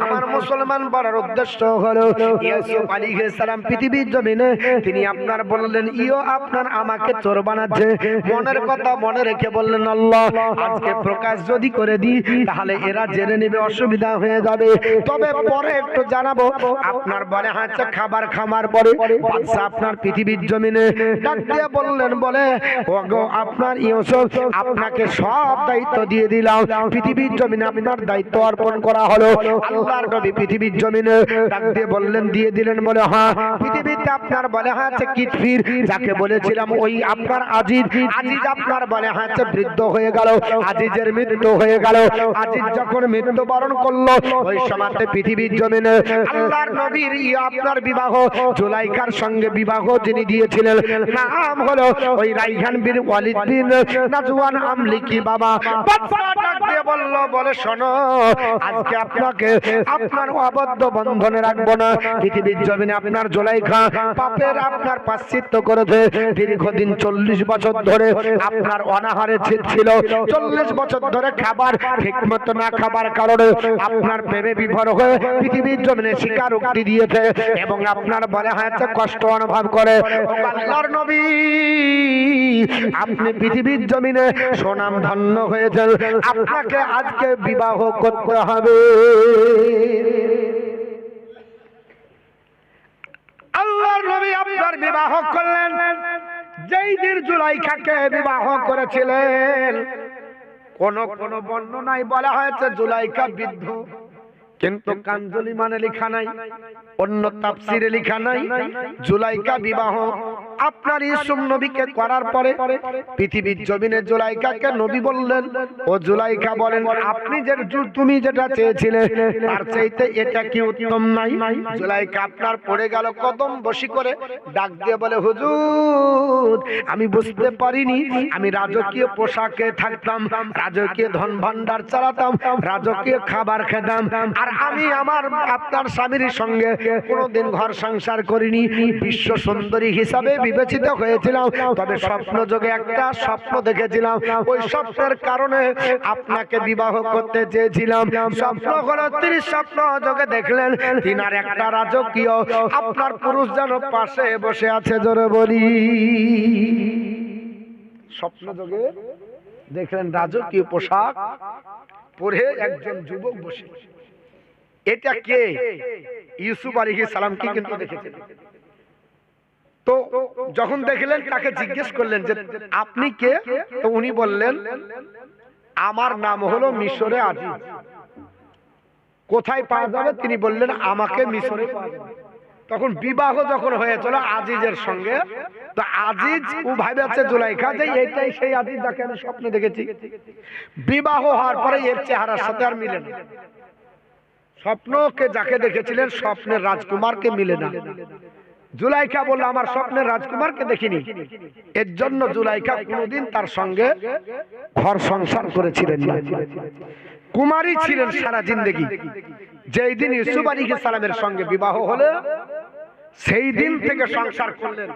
আমার মুসলমান বলার উদ্দেশ্য হলো ইউসুফ আলাইহিস সালাম পৃথিবীর জমিনে তিনি আপনার বললেন ইও আপনার আমাকে চোর বানাচ্ছে, মনের কথা মনে রেখে বললেন আল্লাহ আজকে প্রকাশ যদি করে দিই তাহলে এরা জেনে নেবে, অসুবিধা হয়ে যাবে। তবে পরে একটু জানাবো। আপনার বলে হাঁচে খাবার খামার পরে বাদশা আপনার পৃথিবীর জমিনে ডাক দিয়ে বললেন বলে ওগো আপনার ইউসুফ আপনাকে সব দায়িত্ব দিয়ে দিলাম, পৃথিবীর জমিনে আপনার দায়িত্ব অর্পণ করা হলো। আল্লাহর নবী পৃথিবীর জমিনে ডাক দিয়ে বললেন দিয়ে দিলেন বলে হ্যাঁ পৃথিবীতে আপনার বলে হাঁচে কিতফির যাকে বলেছিলাম ওই আপনার আজিজ আপনার বলে হাঁচে বৃদ্ধ হয়ে গেল, আজিজের মৃত্যু হয়ে গেল। আজিজ যখন মৃত্যুবরণ করলো ওই সময়তে পৃথিবীর জমিনে আল্লাহর নবীর আপনার বিবাহ জুলাইখার সঙ্গে বিবাহ যিনি দিয়েছিলেন নাম হলো ওই রাইহান বিন ওয়ালিদ বিন নাজওয়ান আমলিকি বাবা। বাদশা ডাক দিয়ে বলল বলে শোনো আজকে আপনাকে আপনার আবদ্ধ বন্ধনে রাখবো না, পৃথিবীর জমিনে আপনার জুলাইখা পাপের আপনার প্রায়শ্চিত্ত করেছে। দীর্ঘদিন 40 বছর ধরে আপনার অনাহারে ছিল, 40 বছর ধরে খাবার ঠিকমতো না খাবার কারণে আপনার প্রেমে বিভোর হয়ে পৃথিবীর জমিনে স্বীকারোক্তি দিয়েছে এবং আপনার বলে হাতে কষ্ট অনুভব করে। আল্লাহর নবী আপনি পৃথিবীর জমিনে সুনাম ধন্য হয়েছেন, আপনাকে আজকে বিবাহ করতে হবে। আল্লাহর নবী আপনার বিবাহ করলেন। যেই দিন জুলাইখাকে বিবাহ করেছিলেন কোন কোন বর্ণনায় বলা হয়েছে জুলাইখা বৃদ্ধ, কিন্তু কানজুল ইমানে লেখা নাই, অন্য তাফসিরে লেখা নাই। জুলাইখা বিবাহ আপনার ইউসুফ নবীকে করার পরে পৃথিবীর জমিনে জুলাইখাকে নবী বললেন ও জুলাইখা বলেন আপনি যে তুমি যেটা চেয়েছিলে তার চাইতে এটা কি উত্তম নাই? জুলাইখা আপনার পড়ে গেল কদম বসি করে ডাক দিয়ে বলে হুজুর আমি বুঝতে পারিনি, আমি রাজকীয় পোশাকে থাকতাম, রাজকীয় ধন ভান্ডার চালাতাম, রাজকীয় খাবার খেতাম, আর আমি আমার আপনার স্বামীর সঙ্গে কোনোদিন ঘর সংসার করিনি, বিশ্ব সুন্দরী হিসাবে বিবেচিত হয়েছিলাম। তবে স্বপ্ন যোগে একটা স্বপ্ন দেখেছিলাম, ওই স্বপ্নের কারণে আপনাকে বিবাহ করতে চেয়েছিলাম। স্বপ্ন হলো তিনি স্বপ্ন যোগে দেখলেন তিনার একটা রাজকীয় আপনার পুরুষ যেন পাশে বসে আছে, জোরে বলি। স্বপ্ন যোগে দেখলেন রাজকীয় পোশাক পরে একজন যুবক বসে। এটা কে? ইউসুফ আলাইহিস সালামকে কিন্তু দেখেছেন। তো যখন দেখলেন তাকে জিজ্ঞেস করলেন যে আপনি কে? তো উনি বললেন আমার নাম হলো মিশরে আজিজ। কোথায় পাওয়া যাবে? তিনি বললেন আমাকে মিশরে পাওয়া যাবে। তখন বিবাহ যখন হয়েছিল আজিজের সঙ্গে, তো আজিজ ও ভাবেছে জুলাইখা যে এইটাই সেই আজিজ যাকে আমি স্বপ্নে দেখেছি। বিবাহ হওয়ার পরে এর চেহারার সাথে আর মিলে না। স্বপ্নকে যাকে দেখেছিলেন স্বপ্নের রাজকুমারকে মিলে না। জুলাইখা বলল আমার স্বপ্নের রাজকুমারকে দেখিনি। এর জন্য জুলাইখা কোনোদিন তার সঙ্গে ঘর সংসার করেছিলেন না, কুমারী ছিলেন সারা জিন্দেগি। যেই দিন ইউসুফ আলাইহিস সালামের সঙ্গে বিবাহ হলো সেই দিন থেকে সংসার করলেন।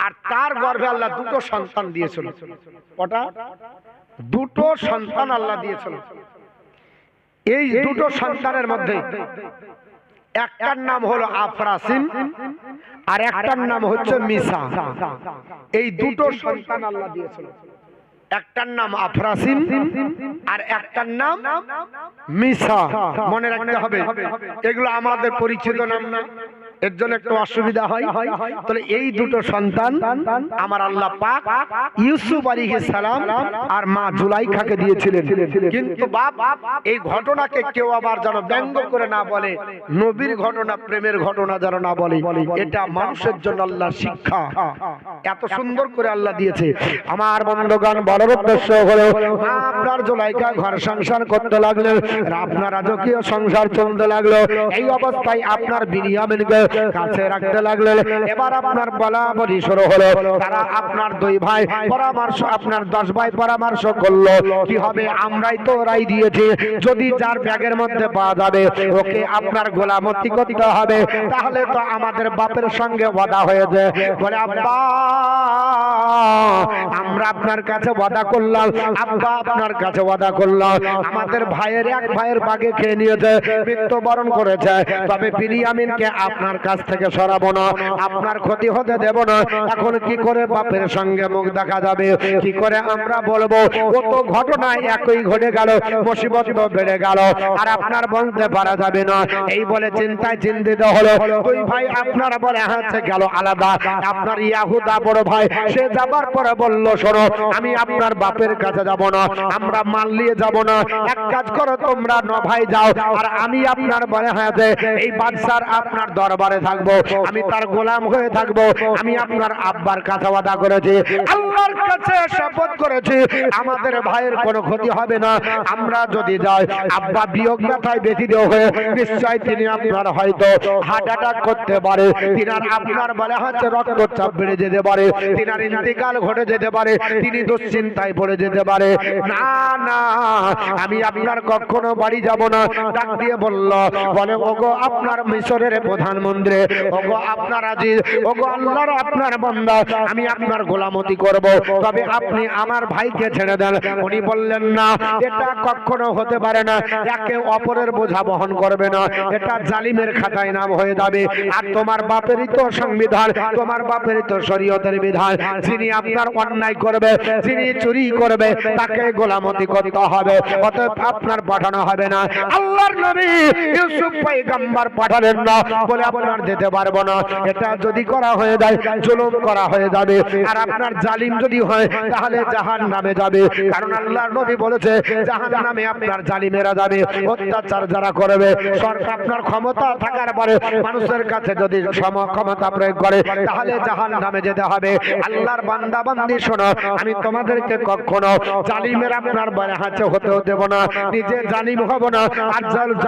আর তার গর্ভে আল্লাহ দুটো সন্তান দিয়েছিল। কটা? দুটো সন্তান আল্লাহ দিয়েছিল। এই দুটো সন্তানের মধ্যে একটার নাম হলো আফরাসিম আর একটার নাম হচ্ছে মিসা। এই দুটো সন্তান আল্লাহ দিয়েছিল। একটার নাম আফরাসিম আর একটার নাম মিসা। মনে রাখতে হবে, এগুলো আমাদের পরিচিত নাম না, এর জন্য একটু অসুবিধা হয়। তাহলে এই দুটো সন্তান আমার আল্লাহ পাক ইউসুফ আলাইহিস সালাম আর মা জুলাইখাকে দিয়েছিলেন। কিন্তু বাপ এই ঘটনাকে কেউ আবার যেন ব্যঙ্গ করে না বলে, নবীর ঘটনা প্রেমের ঘটনা যেন না বলে। এটা মানুষের জন্য আল্লাহর শিক্ষা। এত সুন্দর করে আল্লাহ দিয়েছে। আমার বন্ধুগণ বলার উদ্দেশ্য হলো আপনার জুলাইখা ঘর সংসার করতে লাগলেন, আপনার রাজকীয় সংসার চলতে লাগলো। এই অবস্থায় আপনার বিনিয়ামিনকে কাছে রাখতে লাগলেন। এবার আপনার বলা বলি শুরু হলো। তারা আপনার দুই ভাই পরামর্শ, আপনার 10 ভাই পরামর্শ করলো কি হবে, আমরাই তো রায় দিয়েছি, যদি যার ব্যাগের মধ্যে পাওয়া যাবে ওকে আপনার গোলামতি করতে হবে, তাহলে তো আমাদের বাপের সঙ্গে ওয়াদা হয়েছে। বলে আব্বা আমরা আপনার কাছে ওয়াদা করলাম, আব্বা আপনার কাছে ওয়াদা করলাম, আমাদের ভাইয়ের এক ভাইয়ের বাগে খেয়ে নিয়েছে, মৃত্যুবরণ করেছে, তবে বিনিয়ামিনকে আপনার কাছ থেকে সরাবো না, আপনার ক্ষতি হতে দেব না। এখন কি করে বাপের সঙ্গে মুখ দেখা যাবে, কি করে আমরা বলবো? ও তো ঘটনা একই ঘটে গেল, মুসিবত বেড়ে গেল, আর আপনার বলতে পারা যাবে না। এই বলে চিন্তায় চিন্তিত হলো। দুই ভাই আপনার বলে হাঁটছে গেল আলাদা। আপনার ইয়াহুদা বড় ভাই সে যাবার পরে বলল, শোনো আমি আপনার বাপের কাছে যাব না, আমরা মাল নিয়ে যাব না, এক কাজ করো তোমরা 9 ভাই যাও, আর আমি আপনার বলে হাঁটে এই বাদশার আপনার দরবারে থাকবো, আমি তার গোলাম হয়ে থাকবো। আমি আপনার আব্বার কাছে ওয়াদা করেছি, আল্লাহর কাছে শপথ করেছি, আমাদের ভাইয়ের কোনো ক্ষতি হবে না। আমরা যদি যাই আব্বা বিয়োগ ব্যথায় ব্যথিত হয়ে নিশ্চয় তিনি আপনার হয়তো হার্ট অ্যাটাক করতে পারে, তিনার আপনার বলে হচ্ছে রক্তচাপ বেড়ে যেতে পারে, তিনার ইন্তেকাল ঘটে যেতে পারে, তিনি দুশ্চিন্তায় পড়ে যেতে পারে। না না আমি আপনার কখনো বাড়ি যাব না। ডাক দিয়ে বলল, বলে ওগো আপনার মিশরের প্রধানমন্ত্রী, ওগো আপনার আজিজ, ওগো আল্লাহর আপনার বান্দা, আমি আপনার গোলামতি করব, তবে আপনি আমার ভাইকে ছেড়ে দেন। উনি বললেন না, এটা কখনো হতে পারে না, একে অপরের বোঝা বহন করবে না, এটা জালিমের খাতায় নাম হয়ে যাবে। আর তোমার বাপেরই তো সংবিধান, তোমার বাপেরই তো শরীয়তের বিধান, যিনি আপনার অন্যায় করবে, যিনি চুরি করবে, তাকে গোলামতি করতে হবে, অতএব আপনার পাঠানো হবে না। আল্লাহর নবী ইউসুফ পয়গম্বর পাঠালেন না, বলে আপনার দিতে পারবো না, এটা যদি করা হয়ে যায় জুলুম করা হয়ে যাবে, আর আপনার জালিম যদি হয় তাহলে জাহান্নামে যাবে। কারণ আল্লাহর নবী বলেছে জাহান্নামে আপনার জালিমেরা যাবে, অত্যাচার যারা করবে। সরকার আপনার ক্ষমতা থাকার পরে মানুষের কাছে যদি ক্ষমতা প্রয়োগ করে তাহলে জাহান্নামে যেতে হবে। আল্লাহর বান্দা বান্দি শোনো, আমি তোমাদেরকে কখনো জালিমের আপনার বলে হাতে হতেও দেব না, নিজে জালিম হব না, আর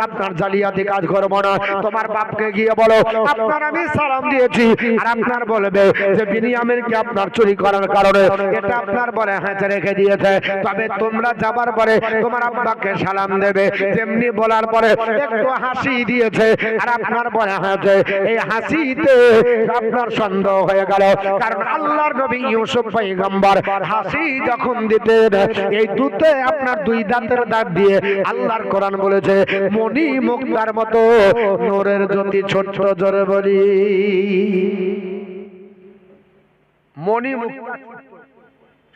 আপনার জালিয়াতি কাজ করবো না। তোমার বাপকে গিয়ে বলো আপনার আমি সালাম দিয়েছি, আর আপনার বলবে যে বিনিয়ামিনকে আপনার চুরি করার কারণে এটা আপনার বলে হাতে রেখে দিয়েছে, তবে তোমরা যাবার পরে তোমার আব্বাকে সালাম দেবে। যেমনি বলার পরে একটু হাসি দিয়েছে, আর আপনার বলে হাতে এই হাসিতে আপনার সন্দেহ হয়ে গেল, কারণ আল্লাহর নবী ইউসুফ পয়গম্বর হাসি যখন দিতেন এই দুতে আপনার 2 দাঁতের দাঁত দিয়ে আল্লাহর কোরআন বলেছে মণি মুক্তার মতো নূরের জ্যোতি ছোট্ট জোরে বলি মণি মুক্তা।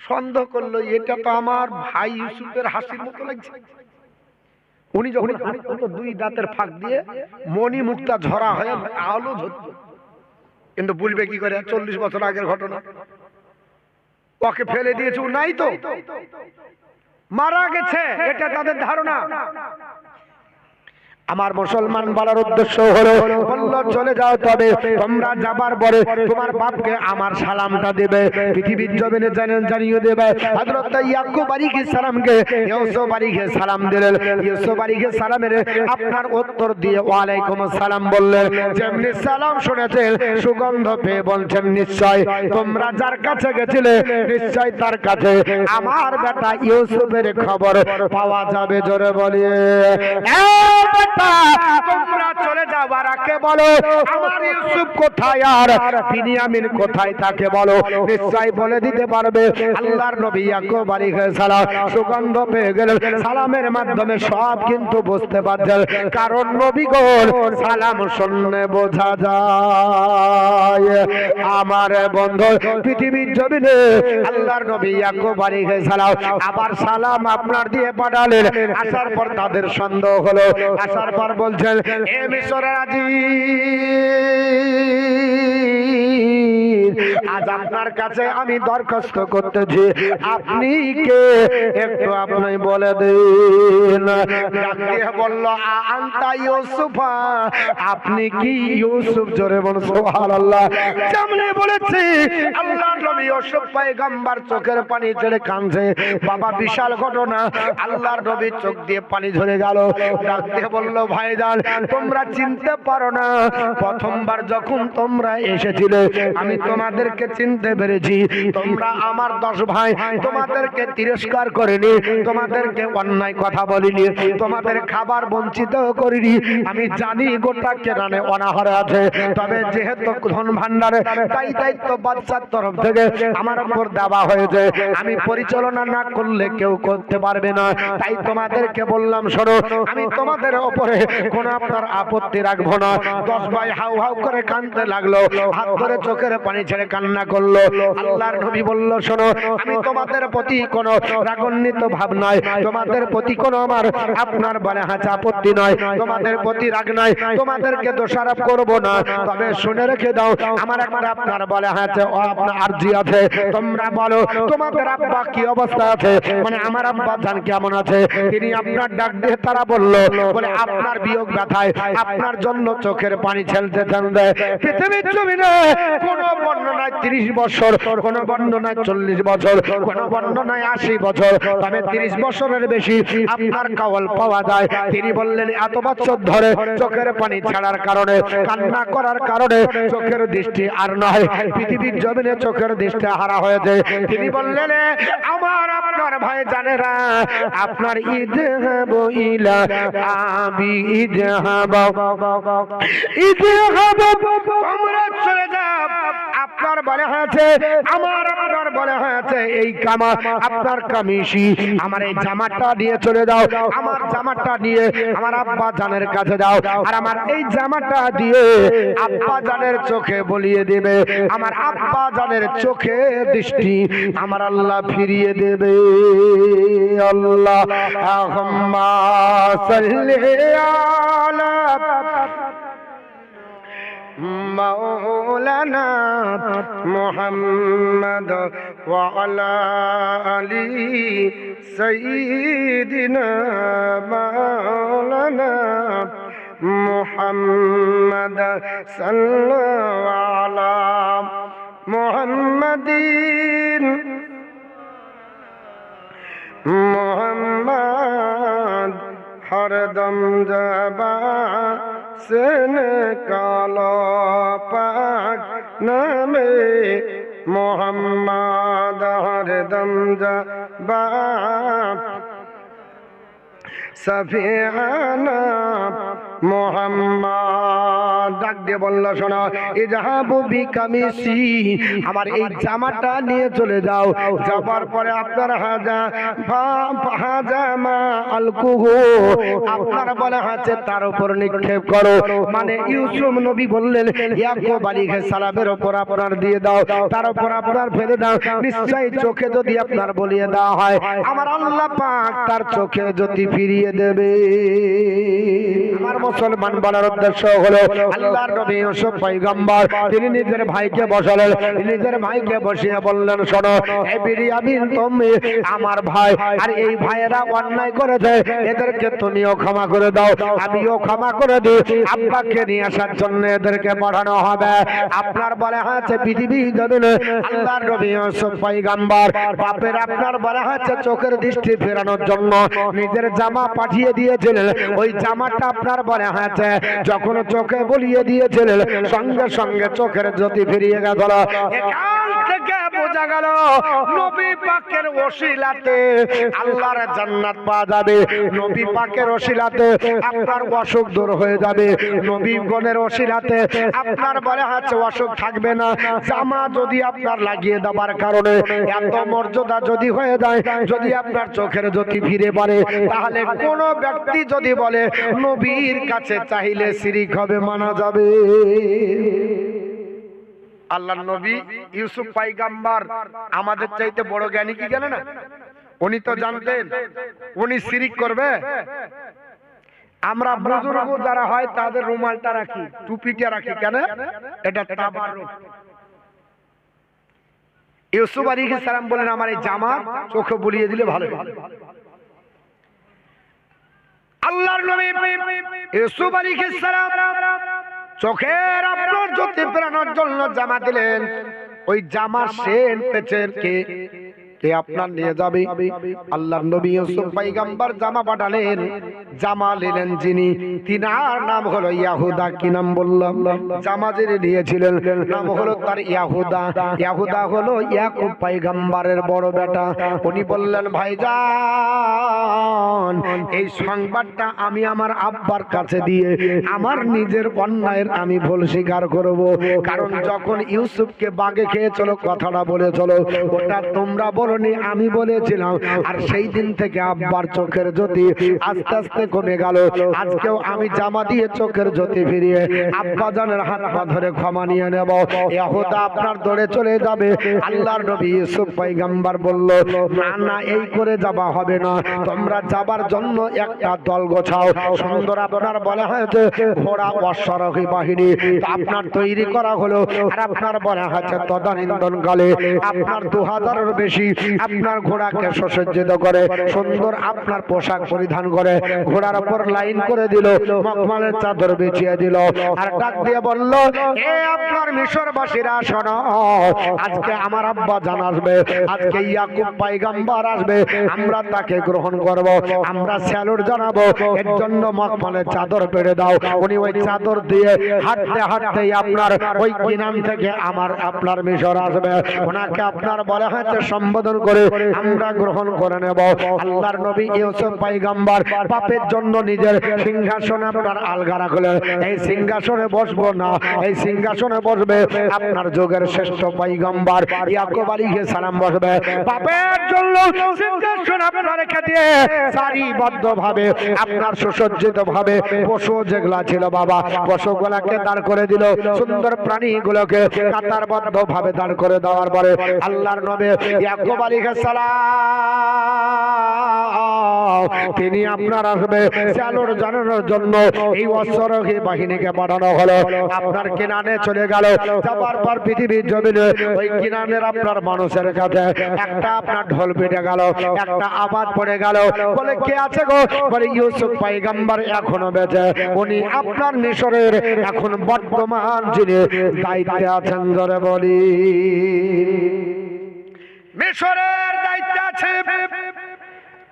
সন্দেহ করলো এটা তো আমার ভাই ইউসুফের হাসির মতো লাগছে। উনি যখন 2 দাঁতের ফাঁক দিয়ে মণি মুক্তা ঝরা হয়ে আলো ঝরত, কিন্তু বলবে কি করে 40 বছর আগের ঘটনা, ওকে ফেলে দিয়েছে, নাই তো মারা গেছে, এটা তাদের ধারণা। আমার মুসলমান বলার উদ্দেশ্য হলো বলল চলে যাও, তবে তোমরা যাবার পরে তোমার বাপকে আমার সালামটা দেবে, পৃথিবীর জমিনে জানিয়ে দেবে। হযরত ইয়াকুব আলাইহিস সালামকে ইউসুফ আলাইহিস সালাম দিলেন, ইউসুফ আলাইহিস সালামের আপনার উত্তর দিয়ে ওয়ালাইকুম আসসালাম বললেন। যেমনি সালাম শুনেছেন সুগন্ধ পেয়ে বলছেন নিশ্চয় তোমরা যার কাছে গেছিলে নিশ্চয় তার কাছে আমার বেটা ইউসুফের খবর পাওয়া যাবে। জোরে বলিয়ে তোমরা চলে যাবার আগে বলো আমার ইউসুফ কোথায় আর বিনিয়ামিন কোথায়, তাকে বলো, নিশ্চয় বলে দিতে পারবে। আল্লাহর নবী ইয়াকুব আলাইহিস সালাম সুগন্ধ পেয়ে গেলেন, সালামের মাধ্যমে সব কিন্তু বুঝতে পারছেন, কারণ নবীগণ সালাম শুনলে বোঝা যায়। আমার বন্ধু পৃথিবীর জমিনে আল্লাহর নবী ইয়াকুব আলাইহিস সালাম আবার সালাম আপনার দিয়ে পাঠালেন। আসার পর তাদের সন্দেহ হলো, আসার পর বলছেন এ মিশরের আজিজ আজ আপনার কাছে আমি দরখাস্ত করতেছি, আপনি কে একটু আপনি বলে দিন। ডাক দিয়ে বলল, আনতা ইউসুফা, আপনি কি ইউসুফ? জোরে বল সুবহানাল্লাহ। সামনে বলেছি আল্লাহর নবী ইউসুফ পয়গম্বর চোখের পানি ছেড়ে কাঁদছে। বাবা বিশাল ঘটনা, আল্লাহর নবী চোখ দিয়ে পানি ঝরে গেল। ডাক দিয়ে বলল, ভাইজান তোমরা চিনতে পারো না, প্রথমবার যখন তোমরা এসেছিলে আমি তোমাদেরকে চিনতে পেরেছি। তোমরা আমার 10 ভাই, তোমাদেরকে তিরস্কার করিনি, তোমাদেরকে অন্যায় কথা বলিনি, তোমাদের খাবার বঞ্চিত করিনি। আমি জানি গোটা কেরানে অনাহারে আছে, তবে যেহেতু ধন ভান্ডারে তাই দায়িত্ব বাদশার তরফ থেকে আমার উপর দেওয়া হয়েছে, আমি পরিচালনা না করলে কেউ করতে পারবে না। তাই তোমাদেরকে বললাম, শোনো, আমি তোমাদের উপরে কোনো আপনার আপত্তি রাখবো না। 10 ভাই হাউ হাউ করে কাঁদতে লাগলো, হাত ধরে চোখের পানি ছেড়ে কান্না করলো। আল্লাহর নবী বলল, শোনো, আমি তোমাদের প্রতি কোনো রাগান্বিত ভাব নাই, তোমাদের প্রতি কোনো আমার আপনার বলে হাতে আপত্তি নয়, তোমাদের প্রতি রাগ নাই, তোমাদেরকে দোষারোপ করব না। তবে শুনে রেখে দাও, আমার একবার আপনার বলে হাতে আপনার আরজি আছে। তোমরা বলো তোমাদের আব্বা কি অবস্থা আছে, মানে আমার আব্বা জান কেমন আছে? তিনি আপনার ডাক দিয়ে তারা বলল, বলে আপনার বিয়োগ ব্যথায় আপনার জন্য চোখের পানি ছেলতে ছেলতে পৃথিবীর জমিনে কোন বর্ণনায় 30 বছর, কোন বর্ণনায় 40 বছর, কোন বর্ণনায় 80 বছর, তবে 30 বছরের বেশি আপনার কাওয়াল পাওয়া যায়। তিনি বললেন, এত বছর ধরে চোখের পানি ছাড়ার কারণে, কান্না করার কারণে চোখের দৃষ্টি আর নয়, পৃথিবীর জমিনে চোখের দৃষ্টি হারা হয়েছে। তিনি বললেন, আমার আপনার ভাই জানেরা, আপনার ইযহাব ইলা আবি ইযহাব, তোমরা চলে যাও, আপনার বলে হয়েছে, আমার আপনার বলে হয়েছে এই কামা আপনার কামিশি, আমার এই জামাটা নিয়ে চলে যাও, আমার জামাটা নিয়ে আমার আব্বা জানের কাছে যাও, আর আমার এই জামাটা দিয়ে আব্বা জানের চোখে বলিয়ে দেবে, আমার আব্বা জানের চোখে দৃষ্টি আমার আল্লাহ ফিরিয়ে দেবে। আল্লাহুম্মা সাল্লি আলা মাওলানা মুহাম্মদ ওয়া আলা আলি সাইয়্যিদিনা মাওলানা মুহাম্মদ সাল্লাল্লাহু আলা মুহাম্মাদিন মুহাম্মদ হরদম জাবা সেন কালো পাক নামে মুহাম্মদ হরদম জাবা সফিয়ানা মুহাম্মদ। ডাক দিয়ে বলল, শোনো, ইযহাবু বিকামিসি, আমার এই জামাটা নিয়ে চলে যাও, যাবার পরে আপনার হাজামা আলকুহু, আপনার বলে আছে তার উপর নিক্ষেপ করো। মানে ইউসুফ নবী বললেন, ইয়াকুব আলাইহিস সালামের উপর আপনার দিয়ে দাও, তার উপর আপনার ফেলে দাও, নিশ্চয়ই চোখে যদি আপনার বলিয়ে দেওয়া হয়, আমার আল্লাহ পাক তার চোখে যদি ফিরিয়ে দেবে। আমার মুসলমান বলার উদ্দেশ্য হলো, আল্লাহর নবী ইউসুফ পয়গম্বর তিনি নিজের ভাইকে বসালেন, নিজের ভাইকে বসিয়ে বললেন, শোনো, এই বিরিয়ামিন তুমি আমার ভাই, আর এই ভাইয়েরা অন্যায় করেছে, এদেরকে তুমিও ক্ষমা করে দাও, আমিও ক্ষমা করে দিই, আব্বাকে নিয়ে আসার জন্য এদেরকে পাঠানো হবে। আপনার বলে আছে পৃথিবী জমিনে আল্লাহর নবী ইউসুফ পয়গম্বর বাপের আপনার বলে আছে চোখের দৃষ্টি ফেরানোর জন্য নিজের জামা পাঠিয়ে দিয়েছিলেন। ওই জামাটা আপনার বলে আছে যখন চোখে বলিয়ে দিয়েছিলেন, সঙ্গে সঙ্গে চোখের জ্যোতি ফিরিয়ে গেল। এখান থেকে বোঝা গেল নবী পাকের ওসিলাতে আল্লাহর জান্নাত পাওয়া যাবে, নবী পাকের ওসিলাতে আপনার অসুখ দূর হয়ে যাবে, নবী গণের ওসিলাতে আপনার বলে আছে অসুখ থাকবে না। জামা যদি আপনার লাগিয়ে দেওয়ার কারণে এত মর্যাদা যদি হয়ে যায়, যদি আপনার চোখের জ্যোতি ফিরে পড়ে, তাহলে কোন ব্যক্তি যদি বলে নবীর কাছে চাইলে শিরিক হবে, মানা যাবে। আল্লাহর নবী ইউসুফ পয়গম্বর আমাদের চাইতে বড় জ্ঞানী কি জানেন না? উনি তো জানতেন উনি শিরিক করবে। আমরা বুজুর্গ যারা হয় তাদের রুমালটা রাখি, টুপিটা রাখি, কেন? এটা তাবারুক। ইউসুফ আলাইহিস সালাম বলেন আমার এই জামা চোখে বুলিয়ে দিলে ভালো হবে। আল্লাহর নবী ইউসুফ আলাইহিস সালাম চোখের আপনার জ্যোতি ফেরানোর জন্য জামা দিলেন। ওই জামার সেন পেচের কে আপনার নিয়ে যাবে? আল্লাহর নবী ইউসুফ পয়গম্বর জামা পাঠালেন। জামা নিলেন যিনি, তিনার নাম হলো ইয়াহুদা। কি নাম বললাম? জামা যিনি নিয়েছিলেন নাম হলো তার ইয়াহুদা। ইয়াহুদা হলো ইয়াকুব পয়গম্বরের বড় বেটা। উনি বললেন ভাইজান এই সংবাদটা আমি আমার আব্বার কাছে দিয়ে আমার নিজের অন্যায়ের আমি ভুল স্বীকার করব। কারণ যখন ইউসুফকে বাগে খেয়েছিল কথাটা বলেছিল ওটা তোমরা বলনি, আমি বলেছিলাম। আর সেই দিন থেকে আব্বার চোখের জ্যোতি আস্তে আস্তে কমে গেল। আজকেও আমি জামা দিয়ে চোখের জ্যোতি ফিরিয়ে আব্বা জানের হাত পা ধরে ক্ষমা নিয়ে নেব। ইয়াহুদা আপনার দৌড়ে চলে যাবে। আল্লাহর নবী ইউসুফ পয়গম্বর বলল না না এই করে যাওয়া হবে না, তোমরা যাবার জন্য একটা দল গোছাও। সুন্দর আপনার বলা হয়েছে ঘোড়া অশ্বারোহী বাহিনী আপনার তৈরি করা হলো। আর আপনার বলা হয়েছে তদানীন্তন কালে আপনার 2000-এর বেশি আপনার ঘোড়াকে সুসজ্জিত করে সুন্দর আপনার পোশাক পরিধান করে ঘোড়ার উপর লাইন করে দিল, মখমলের চাদর বিছিয়ে দিল। আর ডাক দিয়ে বলল এ আপনার মিশরবাসীরা শোনো, আজকে আমার আব্বা জান আসবে, আজকে ইয়াকুব পয়গম্বর আসবে, আমরা তাকে গ্রহণ করব, আমরা স্যালুট জানাবো। এর জন্য মখমলের চাদর পেড়ে দাও। উনি ওই চাদর দিয়ে হাঁটতে হাঁটতেই আপনার ওই কিনান থেকে আমার আপনার মিশর আসবে। ওনাকে আপনার বলা হয়েছে সম্বোধন করে আমরা গ্রহণ করে নেব। আল্লাহর নবী ইউসুফ পয়গম্বর পাপের জন্য নিজের সিংহাসনে আপনার আলগা রাখলেন। এই সিংহাসনে বসবো না, এই সিংহাসনে বসবে আপনার যুগের শ্রেষ্ঠ পয়গম্বর ইয়াকুব আলাইহিস সালাম বসবে। পাপের জন্য সিংহাসন আপনার রেখে দিয়ে সারিবদ্ধ ভাবে আপনার সুসজ্জিত ভাবে পশু যেগুলা ছিল বাবা পশুগুলাকে দাঁড় করে দিল। সুন্দর প্রাণীগুলোকে কাতারবদ্ধ ভাবে দাঁড় করে দেওয়ার পরে আল্লাহর নবী ইয়াকুব আলাইহিস সালাম তিনি আপনার আসবে চালুর জানানোর জন্য এই অশ্বারোহী বাহিনীকে পাঠানো হলো। আপনার কিনানে চলে গেল। যাবার পর পৃথিবীর জমিনে ওই কিনানের আপনার মানুষের কাছে একটা আপনার ঢোল পিটে গেল, একটা আওয়াজ পড়ে গেল। বলে কে আছে গো? বলে ইউসুফ পয়গম্বর এখনো বেঁচে, উনি আপনার মিশরের এখন বর্তমান যিনি দায়িত্বে আছেন। জোরে বলি মিশরের দায়িত্বে আছে,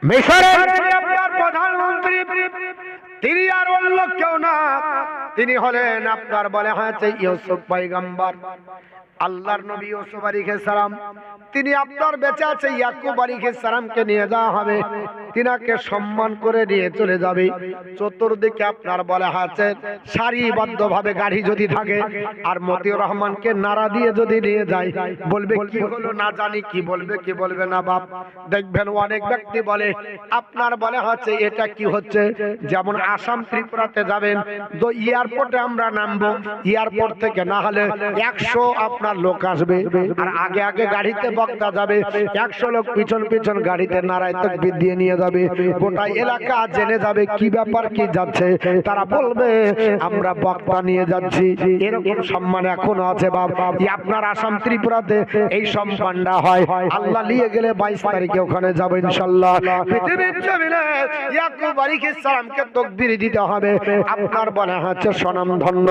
মিশরের আপনার প্রধানমন্ত্রী, তিনি আর অন্য কেউ না, তিনি হলেন আপনার বলে হয়েছে ইউসুফ পয়গম্বর। আল্লাহর নবী ইউসুফ আলাইহিস সালাম তিনি আপনার বেঁচে আছে। ইয়াকুব আলাইহিস সালামকে নিয়ে যাওয়া হবে, তিনাকে সম্মান করে নিয়ে চলে যাবে। চতুর্দিকে আপনার বলা আছে সারিবদ্ধভাবে গাড়ি যদি থাকে আর মতিউর রহমানকে নারা দিয়ে যদি নিয়ে যায় বলবে কি হলো না জানি, কি বলবে কি বলবে না বাপ। দেখবেন অনেক ব্যক্তি বলে আপনার বলে হচ্ছে এটা কি হচ্ছে, যেমন আসাম ত্রিপুরাতে যাবেন তো এয়ারপোর্টে আমরা নামবো, এয়ারপোর্ট থেকে না হলে 100 আপনার লোক আসবে আর আগে আগে গাড়িতে বক্তা যাবে, 100 লোক পিছন পিছন গাড়িতে নারায় তাকবীর দিয়ে নিয়ে যাবে। গোটা এলাকা জেনে যাবে কি ব্যাপার কি যাচ্ছে, তারা বলবে আমরা বক্তা নিয়ে যাচ্ছি। এরকম সম্মান এখনো আছে বাবা। আপনার আসাম ত্রিপুরাতে এই সম্মানটা হয়। আল্লাহ নিয়ে গেলে 22 তারিখে ওখানে যাব ইনশাআল্লাহ। পৃথিবীর জমিনে ইয়াকুব আলাইহিস সালামকে তাকবীর দিতে হবে। আপনার বলা হচ্ছে স্বনামধন্য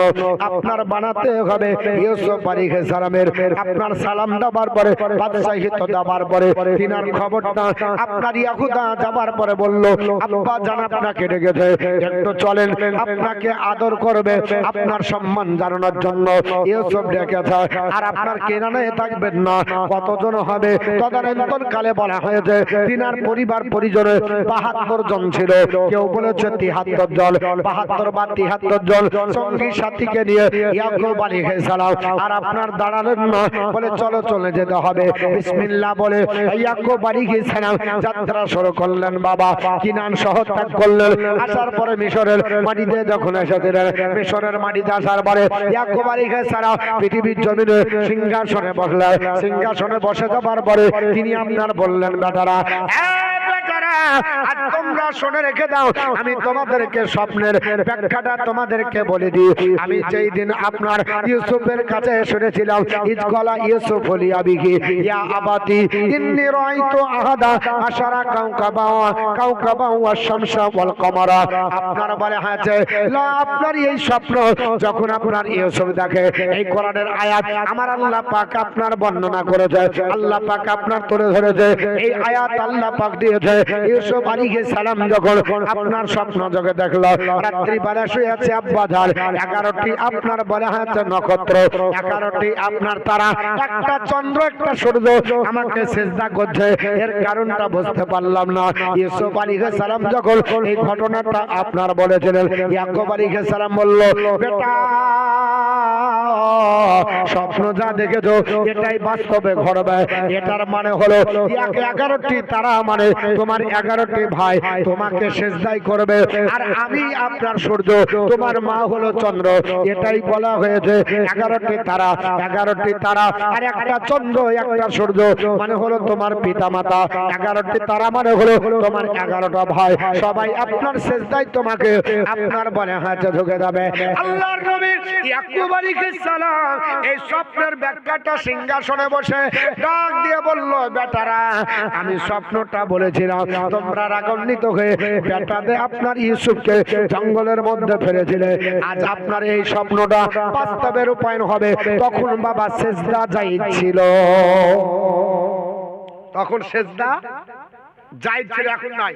আপনার বানাতে হবে। ইউসুফ আলাইহিস সালামের আপনার সালাম দেওয়ার পরে বাদশাহিত্ব দেওয়ার পরে তিনার খবরটা আপনার ইয়াহুদা যাবার পরে বলল আব্বা জান আপনাকে ডেকেছে, একটু চলেন, আপনাকে আদর করবে, আপনার সম্মান জানানোর জন্য ইউসুফ ডেকেছে। আর আপনার কেনানে থাকবেন না, কতজন হবে? তদানীন্তন কালে বলা হয়েছে তিনার পরিবার পরিজনে 72 জন ছিল, কেউ বলেছে 73 জন, 72 বা 73 জন সঙ্গী সাথীকে নিয়ে ইয়াকুব আলাইহিস সালাম আর আপনার দাঁড়ালেন না, বলে চলো চলে যেতে হবে। বিসমিল্লাহ বলে ইয়াকুব আলাইহিস সালাম যাত্রা শুরু করলেন বাবা। কিনান শহর ত্যাগ করলেন। আসার পরে মিশরের মাটিতে যখন এসেছিলেন, মিশরের মাটিতে আসার পরে ইয়াকুব আলাইহিস সালাম পৃথিবীর জমিনে সিংহাসনে বসলেন। সিংহাসনে বসে যাবার পরে তিনি আপনার বললেন বেটারা, আর তোমরা শুনে রেখে দাও, আমি তোমাদেরকে স্বপ্নের ব্যাখ্যাটা তোমাদেরকে বলে দিই। আমি যেই দিন আপনার ইউসুফের কাছে শুনেছিলাম, ইজকলা ইউসুফ হলি আবিহি ইয়া আবাতি ইন্নী রাআইতু আহাদা আশারা কাওকাবা ওয়া শামসা ওয়াল কমারা। আপনার বলে আছে লা, আপনার এই স্বপ্ন যখন আপনার ইউসুফ দেখে, এই কোরআনের আয়াত আমার আল্লাহ পাক আপনার বর্ণনা করেছে, আল্লাহ পাক আপনার তুলে ধরেছে, এই আয়াত আল্লাহ পাক দিয়েছে। ইউসুফ আলাইহিস সালাম যখন আপনার স্বপ্ন জগে দেখলো, রাত্রি বেলা শুয়ে আছে আব্বাজান, 11টি আপনার বলে আছে নক্ষত্র, 11টি আপনার তারা, একটা চন্দ্র একটা সূর্য আমাকে সিজদা করছে, এর কারণটা বুঝতে পারলাম না। ইউসুফ আলাইহিস সালাম যখন এই ঘটনাটা আপনার বলেছিলেন, ইয়াকুব আলাইহিস সালাম বলল, বেটা স্বপ্ন যা দেখেছো এটাই বাস্তবে ঘটবে। এটার মানে হলো 11টি তারা মানে তোমার 11টি ভাই তোমাকে সিজদাই করবে, আর আমি আপনার সূর্য, তোমার মা হলো চন্দ্র। এটাই বলা হয়েছে 11টি তারা, 11টি তারা আর একটা চন্দ্র একটা সূর্য মানে হলো তোমার পিতা মাতা, 11টি তারা মানে হলো তোমার 11টা ভাই, সবাই আপনার সিজদাই তোমাকে আপনার বলে হাতে ঢুকে যাবে। আল্লাহর নবী ইয়াকুব আলাইহিস সালাম এই স্বপ্নের ব্যাখ্যাটা সিংহাসনে বসে ডাক দিয়ে বলল, বেটারা আমি স্বপ্নটা বলেছিলাম, তোমরা রাগান্বিত হয়ে বেটাতে আপনার ইউসুফকে জঙ্গলের মধ্যে ফেলেছিলে, আজ আপনার এই স্বপ্নটা বাস্তবে রূপায়ণ হবে। তখন বাবা সিজদা জায়েজ ছিল, তখন সিজদা জায়েজ ছিল, এখন নাই।